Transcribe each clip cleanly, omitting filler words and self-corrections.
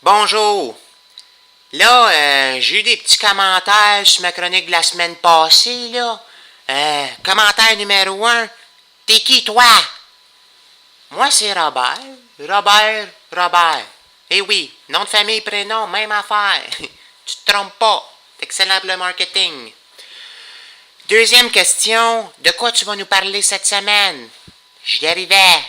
Bonjour. Là, j'ai eu des petits commentaires sur ma chronique de la semaine passée, là. Commentaire numéro 1. T'es qui, toi? Moi, c'est Robert. Robert. Eh oui, nom de famille, prénom, même affaire. Tu te trompes pas. Excellent pour le marketing. Deuxième question. De quoi tu vas nous parler cette semaine? J'y arrivais.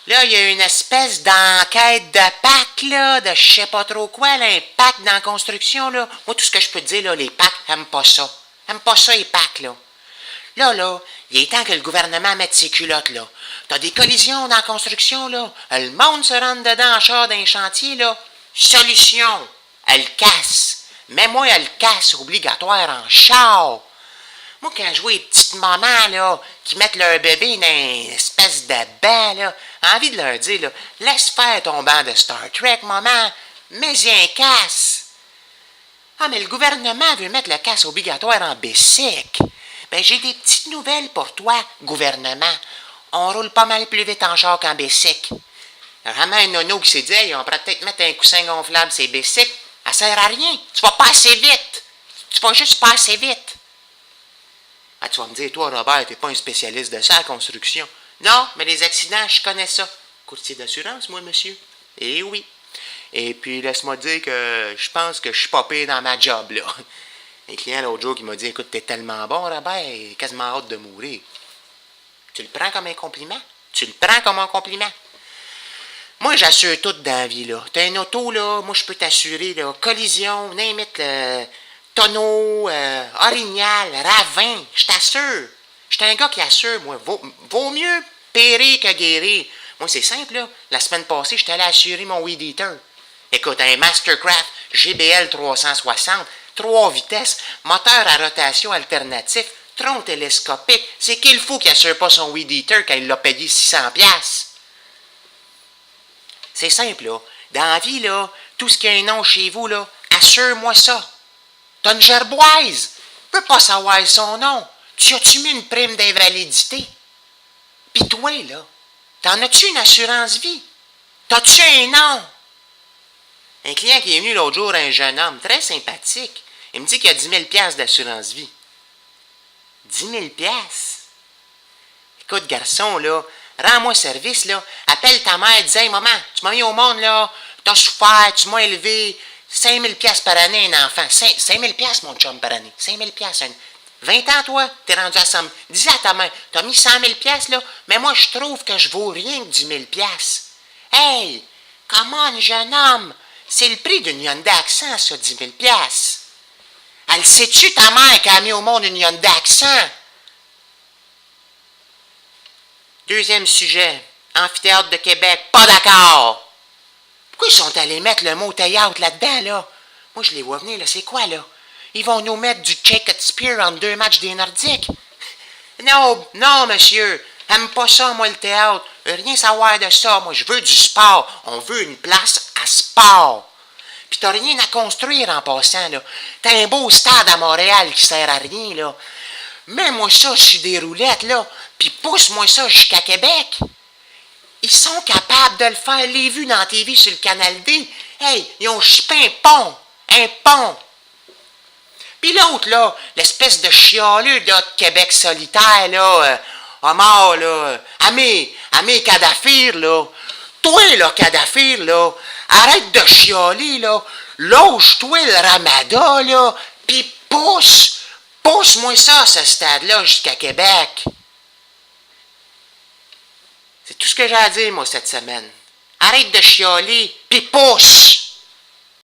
Là, il y a une espèce d'enquête de PAC, là, de je sais pas trop quoi, là, un PAC dans la construction, là. Moi, tout ce que je peux te dire, là, les PAC aiment pas ça. Aiment pas ça, les PAC, là. Là, il est temps que le gouvernement mette ses culottes, là. T'as des collisions dans la construction, là. Le monde se rentre dedans en char d'un chantier, là. Solution. Elle casse. Mets-moi elle casse obligatoire en char. Moi, quand je vois les petites mamans, là, qui mettent leur bébé dans une espèce de banc, là, envie de leur dire, là, laisse faire ton banc de Star Trek, maman, mets-y un casse. Ah, mais le gouvernement veut mettre le casse obligatoire en bicycle. Ben, j'ai des petites nouvelles pour toi, gouvernement. On roule pas mal plus vite en char qu'en bicycle. Vraiment, un nono qui s'est dit, hey, on pourrait peut-être mettre un coussin gonflable sur les bicycles. Ça sert à rien. Tu vas pas assez vite. Tu vas juste pas assez vite. Ah, tu vas me dire, toi, Robert, t'es pas un spécialiste de ça, la construction. Non, mais les accidents, je connais ça. Courtier d'assurance, moi, monsieur. Eh oui. Et puis, laisse-moi te dire que je pense que je suis pas pire dans ma job, là. Un client l'autre jour qui m'a dit, écoute, t'es tellement bon, Robert, quasiment hâte de mourir. Tu le prends comme un compliment? Tu le prends comme un compliment? Moi, j'assure tout dans la vie, là. T'as un auto, là, moi, je peux t'assurer, là, collision, n'importe tonneau, orignal, ravin, je t'assure. J'étais un gars qui assure, moi. Vaut mieux périr que guérir. Moi, c'est simple, là. La semaine passée, j'étais allé assurer mon Weed Eater. Écoute, un Mastercraft GBL 360, 3 vitesses, moteur à rotation alternatif, tronc télescopique. C'est qu'il faut qu'il assure pas son Weed Eater quand il l'a payé 600$. C'est simple, là. Dans la vie, là, tout ce qui a un nom chez vous, là, assure-moi ça. T'as une gerboise. Je peux pas savoir son nom. Tu as-tu mis une prime d'invalidité? Pis toi, là, t'en as-tu une assurance vie? T'as-tu un nom? Un client qui est venu l'autre jour, un jeune homme, très sympathique, il me dit qu'il a 10 000$ d'assurance vie. 10 000$? Écoute, garçon, là, rends-moi service, là. Appelle ta mère, dis, hey, maman, tu m'as mis au monde, là. T'as souffert, tu m'as élevé. 5 000$ par année, un enfant. 5 000$, mon chum, par année. 5 000$. 20 ans, toi, t'es rendu à 100 000. Dis à ta mère, t'as mis 100 000$, là, mais moi, je trouve que je vaux rien que 10 000$. Hey, comment, jeune homme? C'est le prix d'une Hyundai Accent, ça, 10 000$. Elle sait-tu, ta mère, qui a mis au monde une Hyundai Accent? Deuxième sujet. Amphithéâtre de Québec. Pas d'accord. Pourquoi ils sont allés mettre le mot théâtre là-dedans, là? Moi, je les vois venir, là. C'est quoi, là? Ils vont nous mettre du Shakespeare en 2 matchs des Nordiques? Non, monsieur. J'aime pas ça, moi, le théâtre. Je veux rien savoir de ça. Moi, je veux du sport. On veut une place à sport. Puis t'as rien à construire en passant, là. T'as un beau stade à Montréal qui sert à rien, là. Mets-moi ça sur des roulettes, là. Puis pousse-moi ça jusqu'à Québec. Ils sont capables de le faire, les vues dans la TV sur le Canal D. Hey, ils ont chipé un pont. Un pont. Puis l'autre, là, l'espèce de chialeux de Québec solitaire, là, Omar, là, Amé Kadhafi, là. Toi, là, Kadhafi, là, arrête de chialer, là. Loge-toi le ramadan, là, puis pousse-moi ça, ce stade-là, jusqu'à Québec. C'est tout ce que j'ai à dire, moi, cette semaine. Arrête de chialer, puis pousse!